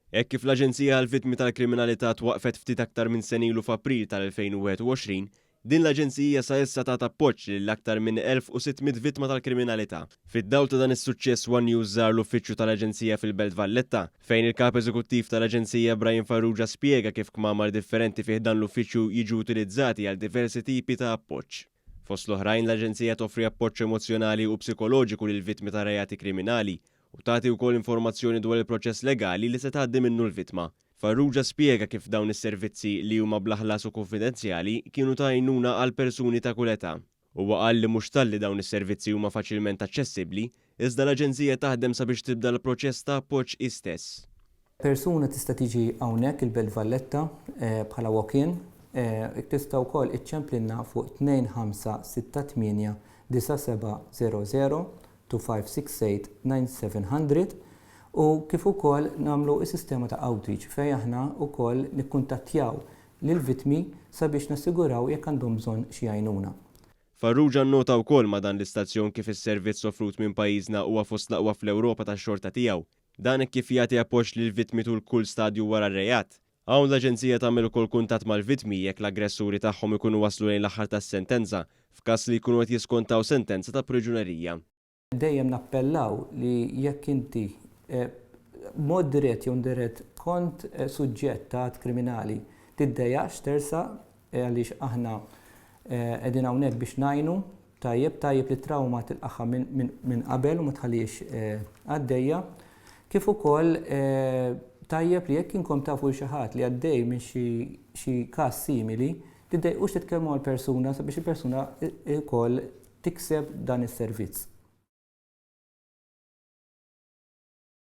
Hekk kif l-Aġenzija għall-Vittmi tal-Kriminalità twaqfet ftit aktar minn senilu f'April tal-2021, din l-Aġenzija sa issa tagħti appoġġ lill-aktar minn 1600 vittma tal-kriminalità. Fid-dawl ta' dan is-suċċess One News żar l-uffiċċju tal-Aġenzija fil-Belt Valletta, fejn il-kap eżekuttiv tal-Aġenzija Brian Farrugia spjega kif kmamar differenti fih dan l-uffiċċju jiġu utilizzati għal diversi tipi ta' appoġġ. Fost l-oħrajn l-Aġenzija toffri appoġġ emozjonali u psikoloġiku lil vittmi ta' reati kriminali u tagħti wkoll informazzjoni dwar il-proċess legali li se tgħaddi minnu l-vittma. Farrugia spjega kif dawn is-servizzi li huma bl-aħlas u konfidenzjali kienu ta' għajnuna għal persuni ta' kull età. Huwa qal li mhux talli dawn is-servizzi huma faċilment aċċessibbli, iżda l-Aġenzija taħdem sabiex tibda l-proċess ta' appoġġ istess. Persuna tista' tiġi hawnhekk il-Belt Valletta bħala walk-in, tista' wkoll iċċemplilna fuq 2568 9700 2568-9700 u kif ukoll nagħmlu s-sistema ta' outreach fejn aħna wkoll nikkuntattjaw lill-vittmi sabiex nassiguraw jekk għandhom bżonn xi għajnuna. Farrugia nnota wkoll ma' dan l-istazzjon kif is-servizz offrut minn pajjiżna huwa fost l-aqwa fl-Ewropa tax-xorta tiegħu. Dan hekk kif jagħti appoġġ lill-vittmi tul kull stadju wara r-rejat. Hawn l-Aġenzija tagħmel ukoll kuntatt mal-vittmi jekk l-aggressuri tagħhom ikunu waslu lejn l-aħħar tas-sentenza f'każ li jkunu qed jiskontaw sentenza ta' priġunerija. Dejjem nappellaw li jekk inti mod dirett jew indirett kont suġġett ta' kriminali tiddejjaqx tersa għaliex aħna qegħdin hawnhekk biex ngħinu tajjeb li trauma tilqaħħa minn qabel u ma tħallix għaddejja. Kif ukoll tajjeb li jekk inkom tafu xi ħadd li għaddej minn xi każ simili tiddejqux titkellmu għall-persuna sabiex il-persuna wkoll tikseb dan is-servizz.